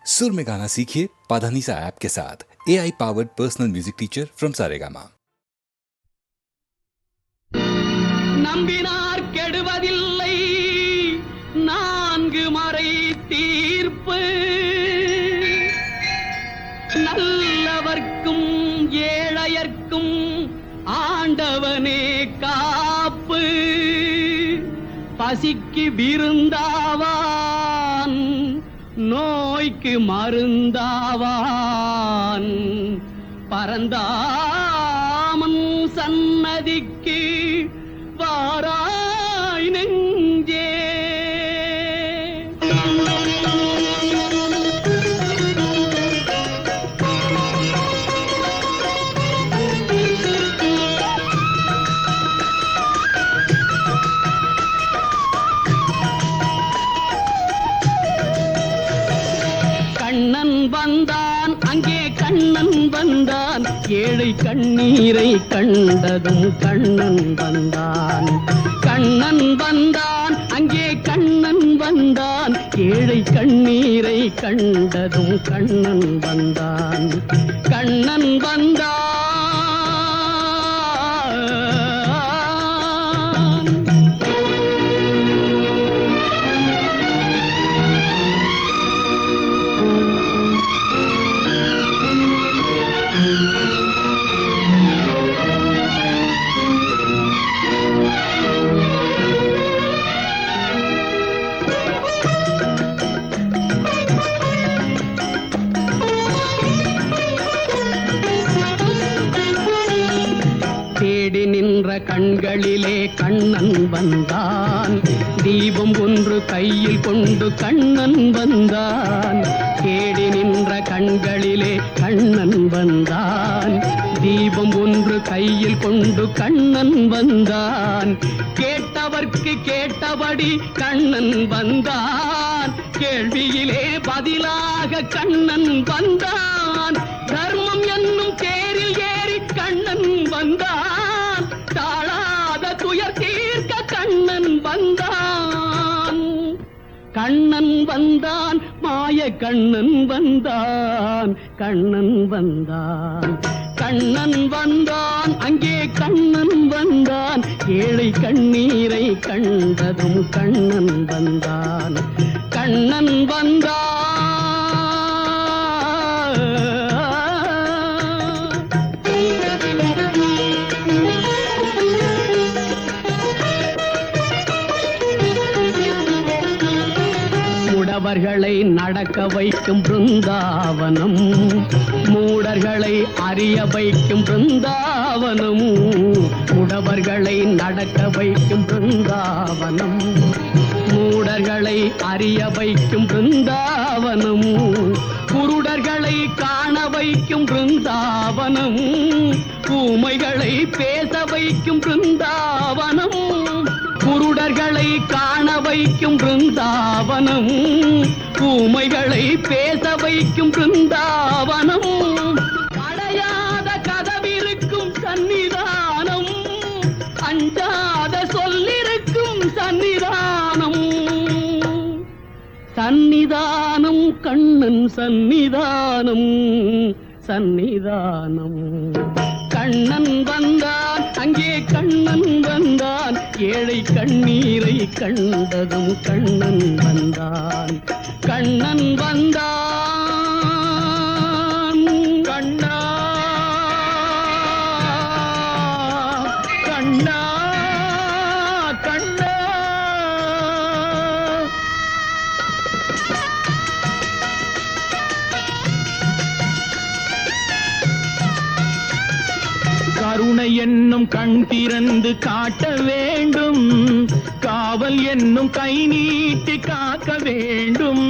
सुर में गाना सीखिए पाधानीसा ऐप के साथ। AI powered personal music teacher from Saregama. நம்பினார் கெடுவதில்லை நான்கு மறை தீர்ப்பு நல்லவர்க்கும் ஏழையர்க்கும் ஆண்டவனே காப்பு பசிக்கு விருந்தாவான் நோய்க்கு மருந்தாவான் பரந்தாமன் சன்னதிக்கு வாராய் நெஞ்சே. கண்ணன் வந்தான் அங்கே கண்ணன் வந்தான் ஏழை கண்ணீரை கண்டதும் கண்ணன் வந்தான். கண்ணன் வந்தான் அங்கே கண்ணன் வந்தான் ஏழை கண்ணீரை கண்டதும் கண்ணன் வந்தான். கண்ணன் வந்தான் தேடி நின்ற கண்களிலே கண்ணன் வந்தான். தீபம் ஒன்று கையில் கொண்டு கண்ணன் வந்தான். தேடி நின்ற கண்களிலே கண்ணன் வந்தான். தீபம் ஒன்று கையில் கொண்டு கண்ணன் வந்தான். கேட்டவர்க்கு கேட்டபடி கண்ணன் வந்தான். கேள்வியிலே பதிலாக கண்ணன் வந்தான். தர்மம் என்னும் தேரில் ஏறி கண்ணன் வந்தான். தாழாத துயர் தீர்க்க கண்ணன் வந்தான். கண்ணன் வந்தான் மாய கண்ணன் வந்தான். கண்ணன் வந்தான் கண்ணன் வந்தான் அங்கே கண்ணன் வந்தான் ஏழை கண்ணீரை கண்டதும் கண்ணன் வந்தான். கண்ணன் வந்தான் முடவர்களை நடக்க வைக்கும் பிருந்தாவனம். மூடர்களை அறிய வைக்கும் பிருந்தாவனம். முடவர்களை நடக்க வைக்கும் பிருந்தாவனம். மூடர்களை அறிய வைக்கும் பிருந்தாவனம். குருடர்களை காண வைக்கும் பிருந்தாவனம். ஊமைகளை பேச வைக்கும் பிருந்தாவனம். குருடர்களை காண வைக்கும் பிருந்தாவனம். ஊமைகளை பேச வைக்கும் பிருந்தாவனம். அடையாத கதவிருக்கும் சன்னிதானம். அஞ்சாத சொல்லிருக்கும் சன்னிதானம். சன்னிதானம் கண்ணன் சன்னிதானம். சன்னிதானம் கண்ணன் வந்தான் அங்கே கண்ணன் வந்தான் ஏழை கண்ணீரை கண்டதும் கண்ணன் வந்தான். கண்ணன் வந்தான் கண்ணா கண்ணா கண்ணா. கருணை என்னும் கண் திறந்து காட்ட வேண்டும். காவல் என்னும் கை நீட்டி காக்க வேண்டும்.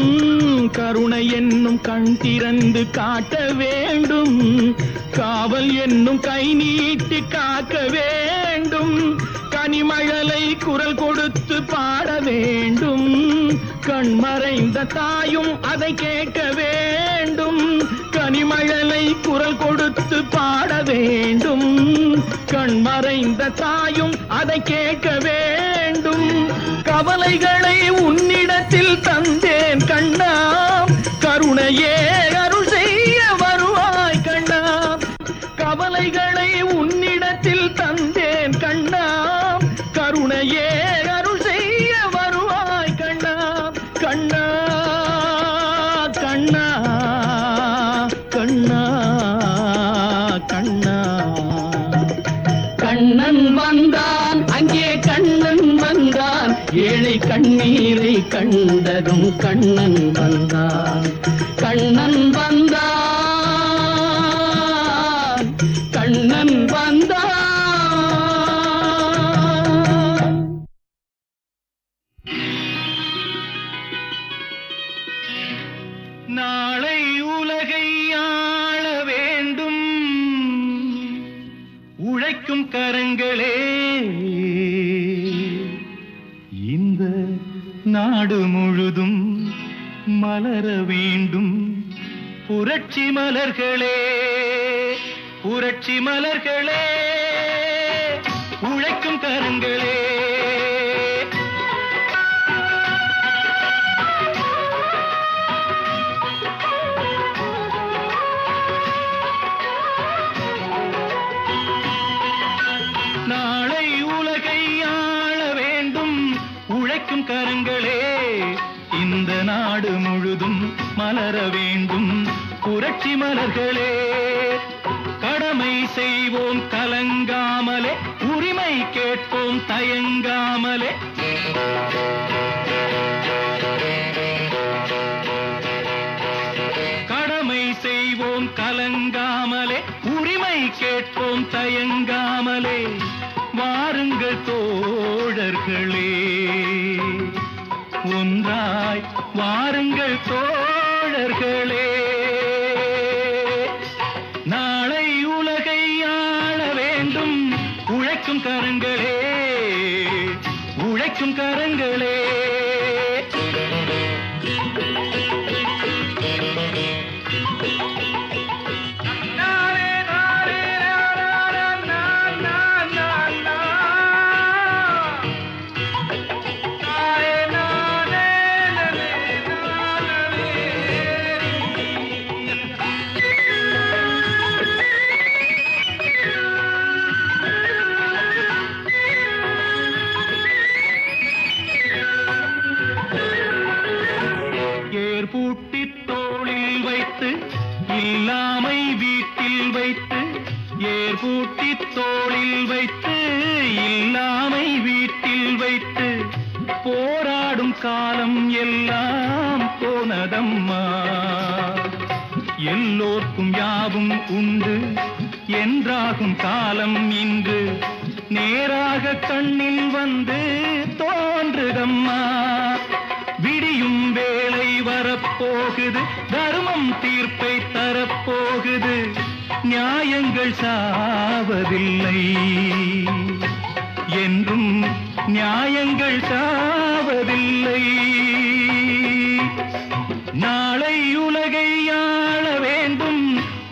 கருணை என்னும் கண் திறந்து காட்ட வேண்டும். காவல் என்னும் கை நீட்டி காக்க வேண்டும். கனிமழலை குரல் கொடுத்து பாட வேண்டும். கண்மறைந்த தாயும் அதை கேட்க வேண்டும். கனிமழலை குரல் கொடுத்து பாட வேண்டும். கண்மறைந்த தாயும் அதை கேட்க வேண்டும். கவலைகளை உன்னிடத்தில் தந்தேன் கண்ணா. கருணையே அருள் செய்ய வருவாய் கண்ணா, கவலைகளை உன்னிடத்தில் தந்தேன் கண்ணா, கருணையே அருள் செய்ய வருவாய் கண்ணா, கண்ணா கண்ணா கண்ணா கண்ணா. கண்ணன் வந்தான் அங்கே கண்ணன் வந்தான், ஏழை கண்ணீரை கண்டதும் கண்ணன் வந்தான், கண்ணன் வந்தான், கண்ணன் வந்தான். நாளை உலகை ஆள வேண்டும் உழைக்கும் கரங்களே, இந்த நாடு முழுதும் மலர வேண்டும் புரட்சி மலர்களே, புரட்சி மலர்களே, உழைக்கும் கரங்களே. நாளை உலகை ஆள வேண்டும் உழைக்கும் கரங்களே, இந்த நாடு முழுதும் மலர வேண்டும் புரட்சி மலர்களே. கடமை செய்வோம் கலங்காமலே, உரிமை கேட்போம் தயங்காமலே, கடமை செய்வோம் கலங்காமலே, உரிமை கேட்போம் தயங்காமலே. வாருங்கள் தோழர்களே, ஒன்றாய் வாருங்கள் தோழர்களே. நாளை உலகை ஆள வேண்டும் உழைக்கும் கரங்களே, உழைக்கும் கரங்களே. பூட்டி தோளில் வைத்து இல்லாமை வீட்டில் வைத்து, ஏர் பூட்டி தோளில் வைத்து இல்லாமை வீட்டில் வைத்து, போராடும் காலம் எல்லாம் போனதம்மா. எல்லோர்க்கும் யாவும் உண்டு என்றாகும் காலம் இன்று, நேராக கண்ணில் வந்து தோன்றுதம்மா. விடியும் வேளை வரப்போகுது, தர்மம் தீர்ப்பை தரப்போகுது, நியாயங்கள் சாவதில்லை என்றும், நியாயங்கள் சாவதில்லை. நாளை உலகை ஆள வேண்டும்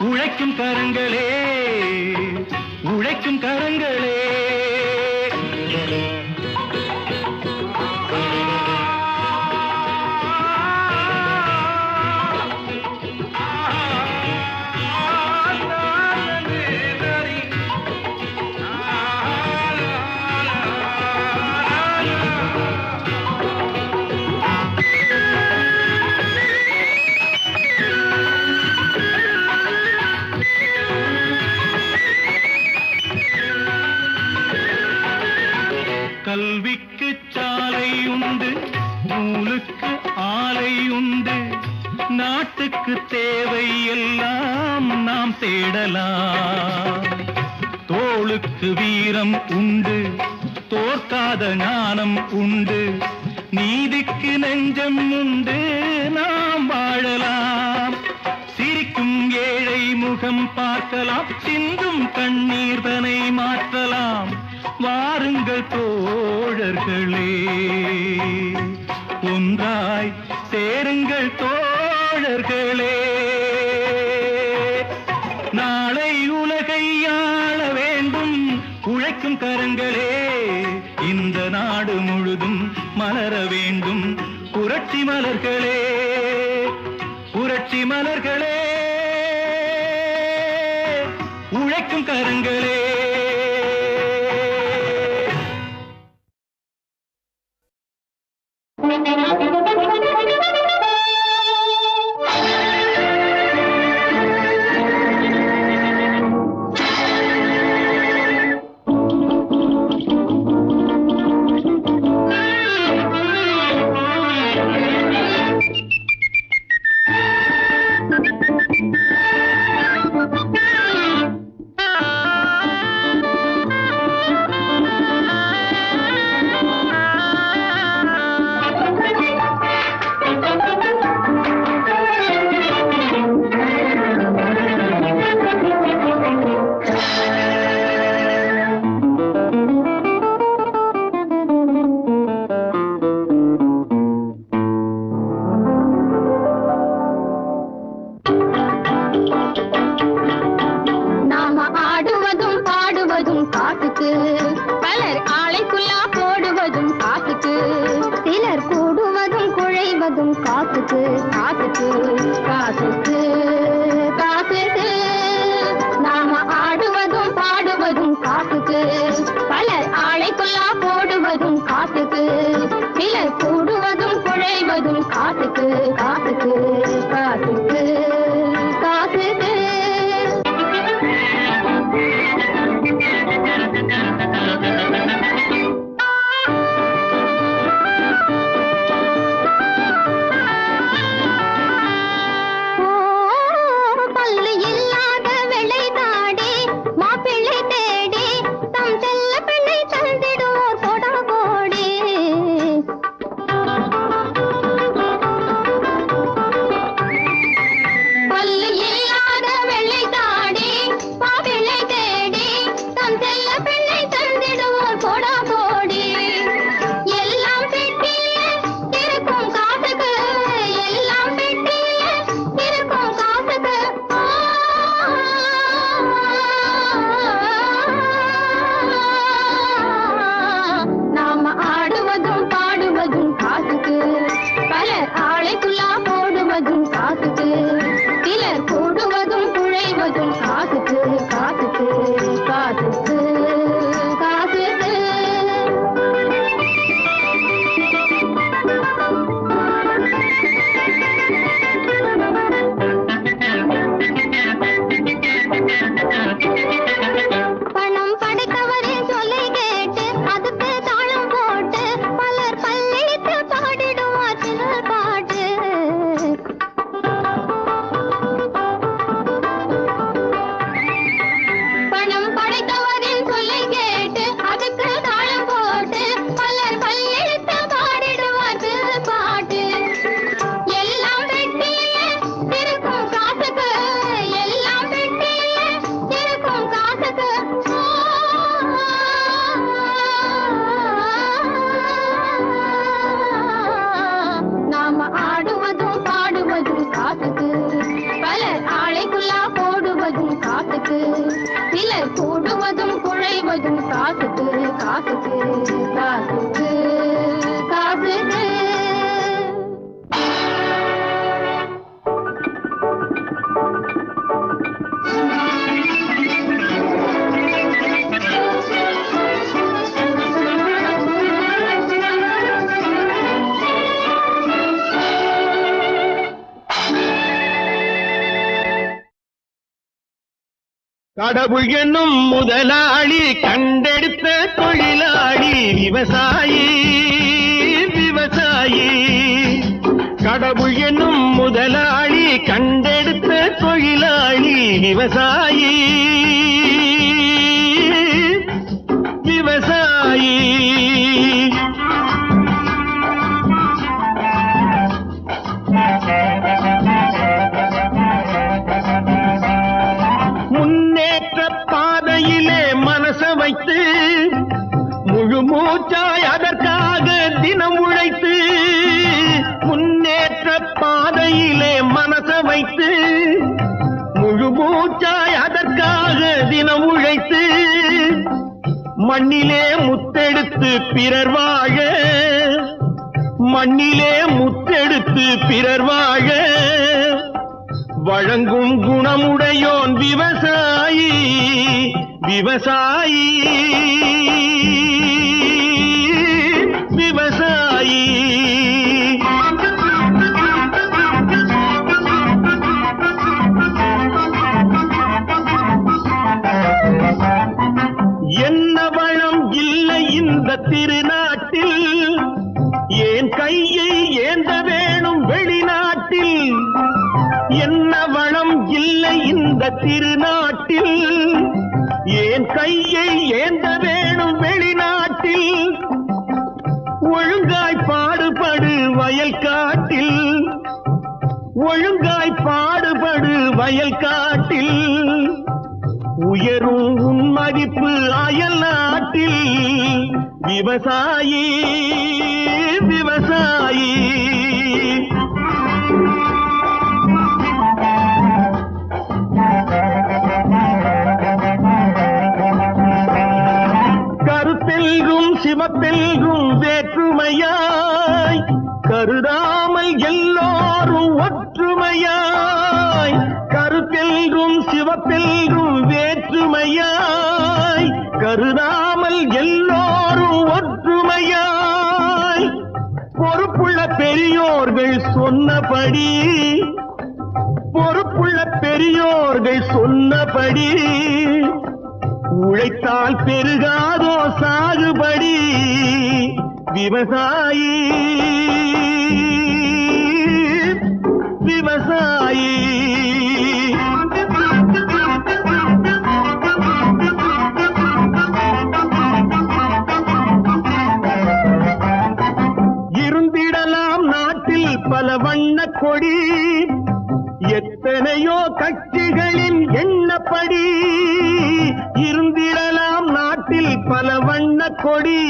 உழைக்கும் கரங்களே, உழைக்கும் கரங்களே. கல்விக்கு சாலை உண்டு, நூலுக்கு ஆலை உண்டு, நாட்டுக்கு தேவை எல்லாம் நாம் தேடலாம். தோளுக்கு வீரம் உண்டு, தோற்காத ஞானம் உண்டு, நீதிக்கு நெஞ்சம் உண்டு, நாம் வாழலாம். சிரிக்கும் ஏழை முகம் பார்க்கலாம், சிந்தும் கண்ணீர் தனை மாற்றலாம். வாருங்கள் தோழர்களே, ஒன்றாய் சேருங்கள் தோழர்களே. நாளை உலகை ஆள வேண்டும் உழைக்கும் கரங்களே, இந்த நாடு முழுதும் மலர வேண்டும் புரட்சி மலர்களே, புரட்சி மலர்களே, உழைக்கும் கரங்களே. கடவுள் என்னும் முதலாளி கண்டெடுத்த தொழிலாளி விவசாயி விவசாயி. கடவுள் என்னும் முதலாளி கண்டெடுத்த தொழிலாளி விவசாயி விவசாயி. வைத்து முழு மூச்சாய் அதற்காக தினம் உழைத்து, முன்னேற்ற பாதையிலே மனச வைத்து முழு மூச்சாய் அதற்காக தினம் உழைத்து, மண்ணிலே முத்தெடுத்து பிறர் வாழ, மண்ணிலே முத்தெடுத்து பிறர் வாழ வழங்கும் குணமுடையோன் விவசாயி விவசாயி விவசாயி. என்ன வளம் இல்லை இந்த திருநாட்டில், ஏன் கையை ஏந்த வேணும் வெளிநாட்டில். என்ன வளம் இல்லை இந்த திருநாட்டில், ஏன் கையை ஏந்த வேணும் வெளிநாட்டில். ஒழுங்காய் பாடுபடு வயல் காட்டில், ஒழுங்காய் பாடுபடு வயல் காட்டில். உயரும் உன் மதிப்பு அயல் நாட்டில். விவசாயி விவசாயி. கருத்தெல்கும் சிவப்பெல்கும் வேற்றுமையாய் கருதாமல் எல்லோரும் ஒற்றுமையாய். கருத்தெல்கும் சிவப்பெல்கும் வேற்றுமையாய் கருதாமல் எல்லோரும் ஒற்றுமையாய். பொறுப்புள்ள பெரியோர்கள் சொன்னபடி, பொறுப்புள்ள பெரியோர்கள் சொன்னபடி. உழைத்தால் பெருகாதோ சாகுபடி. விவசாயி விவசாயி. இருந்திடலாம் நாட்டில் பல வண்ண கொடி, எத்தனையோ கட்சிகளின் எண்ணப்படி. இருந்திடலாம் நாட்டில் பல வண்ண கொடி,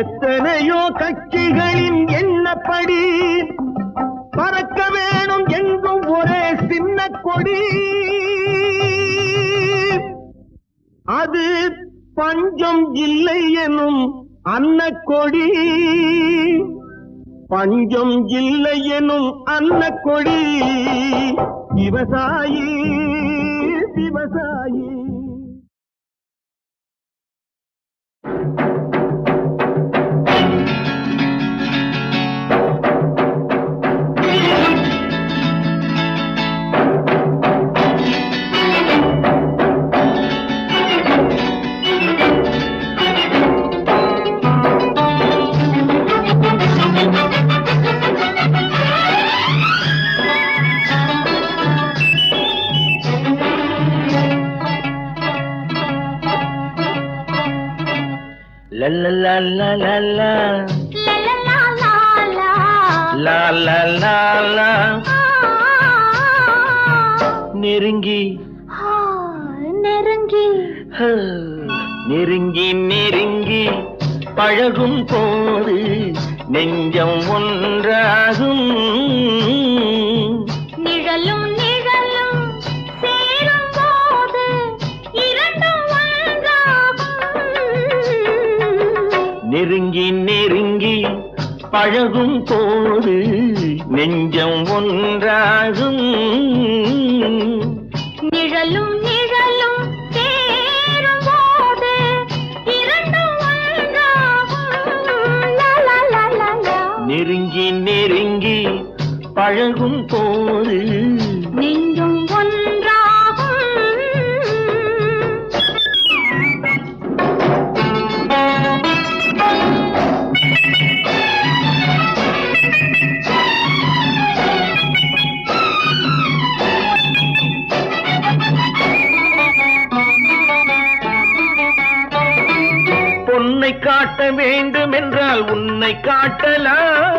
எத்தனையோ கட்சிகளின் எண்ணப்படி. பறக்க வேணும் எங்கும் ஒரே சின்ன கொடி, அது பஞ்சம் இல்லை எனும் அன்னக்கொடி. பஞ்சம் இல்லை எனும் அன்னக்கொடி. விவசாயி விவசாயி. La la la la la la la la la la la la. நெருங்கி நெருங்கி நெருங்கி நெருங்கி பழகும் போது நெஞ்சம் ஒன்றாகும். நிழலும் நிழலும் சேரும் போது இரண்டும் நெருங்கி நெருங்கி பழகும் போது நெஞ்சம் ஒன்றாகும். நிழலும் நிழலும் சேரும் போது இரண்டும் ஒன்றாகும். நெருங்கி நெருங்கி பழகும் போது நெஞ்சம் ஒன்றாகும். பொன்னை காட்ட வேண்டும் என்றால் உன்னை காட்டலாம்.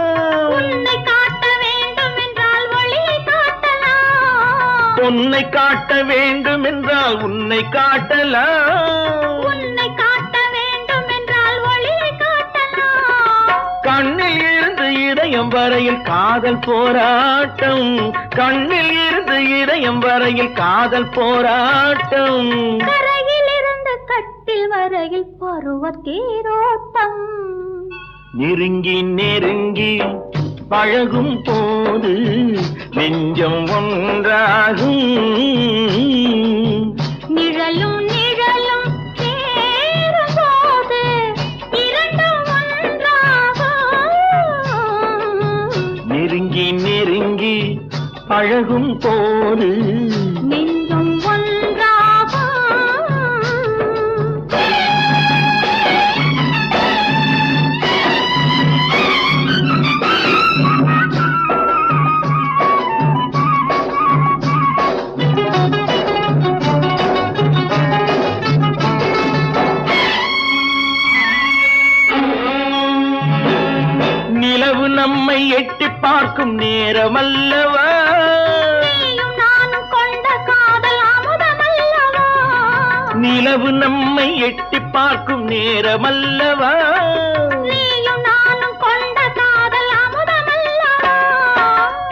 உன்னை காட்ட வேண்டும் என்றால் ஒளியை காட்டலாம். பொன்னை காட்ட வேண்டும் என்றால் உன்னை காட்டலாம். உன்னை காட்ட வேண்டும் என்றால் ஒளியை காட்டலாம். கண்ணில் இருந்து இதயம் வரையில் காதல் போராட்டம். கண்ணில் இருந்து இதயம் வரையில் காதல் போராட்டம். கரையில் இருந்து கட்டில் வரையில் பருவ தேரோட்டம். நெருங்கி நெருங்கி பழகும் போது நெஞ்சம் ஒன்றாகும். நிழலும் நிழலும் சேரும் போது இரண்டும் ஒன்றாகும். நெருங்கி நெருங்கி பழகும் போது நெஞ்சும் ஒன்றாகும். நிலவு நம்மை எட்டி பார்க்கும் நேரமல்லவா, நீயும் நானும் கொண்ட காதல் அமுதமல்லவா. நிலவு நம்மை எட்டி பார்க்கும் நேரமல்லவா, நீயும் நானும் கொண்ட காதல் அமுதமல்லவா.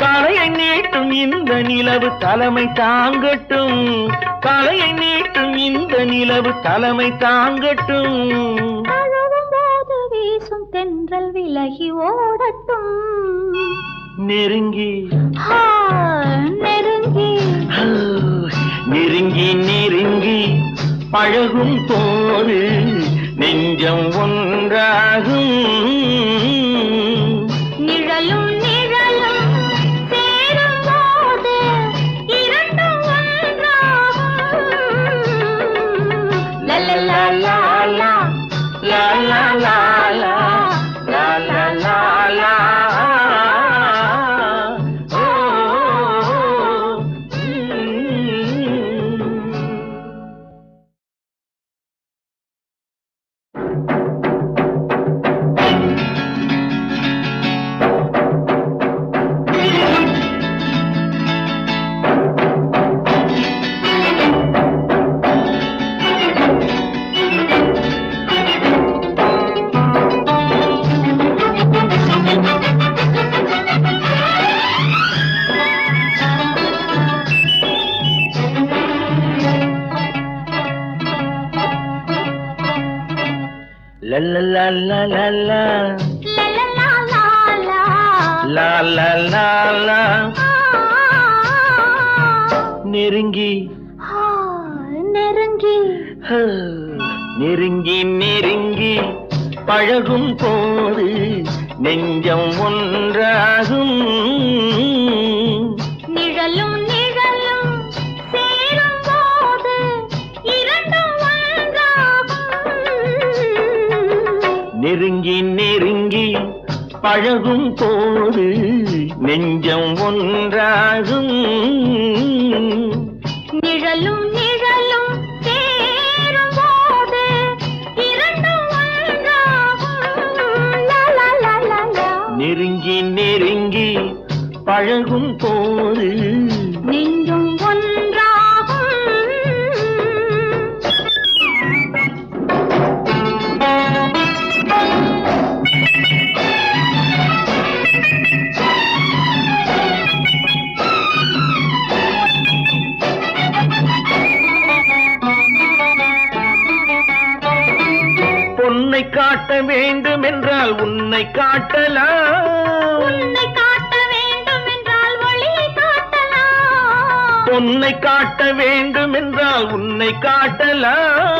கலையை நீட்டும் இந்த நிலவு தலைமை தாங்கட்டும், கலையை நீட்டும் இந்த நிலவு தலைமை தாங்கட்டும். தழுவும் போது வீசும் தென்றல் விலகி ஓடட்டும். நெருங்கி ஆ, நெருங்கி நெருங்கி நெருங்கி பழகும் போது நெஞ்சம் ஒன்றாகும். நிழலும் நிழலும் சேரும் போது இரண்டும் ஒன்றாகும். லலலா லாலா, லா லா லா லா, லா லா லா லா. ஓ, la la la la la la, லலலா Lala. la la la la. நெருங்கி ஆ, நெருங்கி ஹ, நெருங்கி நெருங்கி பழகும் போது நெஞ்சம் ஒன்றாகும். நிழலும் நிழலும் சேரும் போது இரண்டும் ஒன்றாகும். நெருங்கி நெருங்கி பழகும் போது நெஞ்சம் ஒன்றாகும். நிழலும் நிழலும் சேரும் போது இரண்டும் ஒன்றாகும். லா லா லா லா லா. நெருங்கி நெருங்கி பழகும் போது நெஞ்சும் ஒன்றாகும். பொன்னை காட்ட வேண்டும் என்றால் உன்னை காட்டலாம், உன்னை காட்ட வேண்டும் என்றால் ஒளியை காட்டலாம். பொன்னை காட்ட வேண்டும் என்றால் உன்னை காட்டலாம்.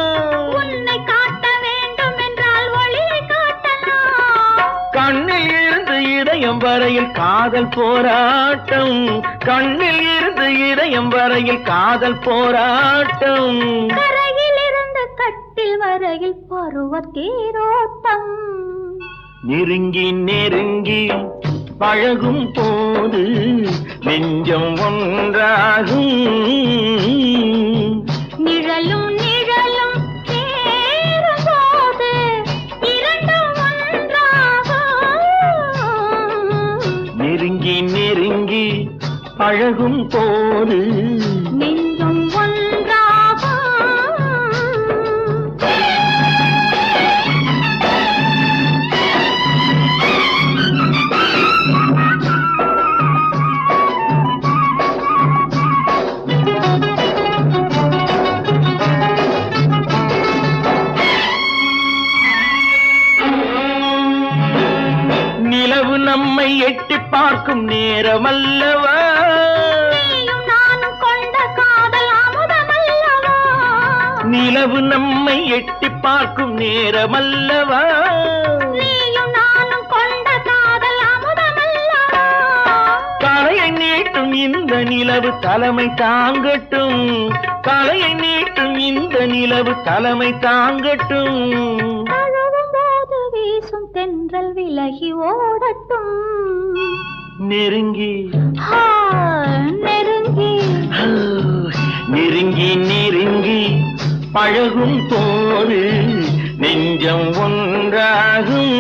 உன்னை காட்ட வேண்டும் என்றால் ஒளியை காட்டலாம். கண்ணில் இருந்து இதயம் வரையில் காதல் போராட்டம், கண்ணில் இருந்து இதயம் வரையில் காதல் போராட்டம். கரையில் இருந்து கட்டில் வரையில் பருவ தேரோட்டம். நெருங்கி நெருங்கி பழகும் போது நெஞ்சம் ஒன்றாகும். நிழலும் நிழலும் சேரும் போது இரண்டும் ஒன்றாகும். நெருங்கி நெருங்கி பழகும் போது நெஞ்சும் ஒன்றாகும். நிலவு நம்மை எட்டி பார்க்கும் நேரமல்லவா நீயும் நானும் கொண்ட காதல் அமுதமல்லவா நிலவு நம்மை எட்டி பார்க்கும் நேரமல்லவா நீயும் நானும் கொண்ட காதல் அமுதமல்லவா தலையை நீட்டும் இந்த நிலவு தலைமை தாங்கட்டும் தலையை நீட்டும் இந்த நிலவு தலைமை தாங்கட்டும் தழுவும் போது வீசும் தென்றல் விலகி ஓடட்டும் நெருங்கி ஆ, நெருங்கி நெருங்கி நெருங்கி பழகும் போது நெஞ்சம் ஒன்றாகும்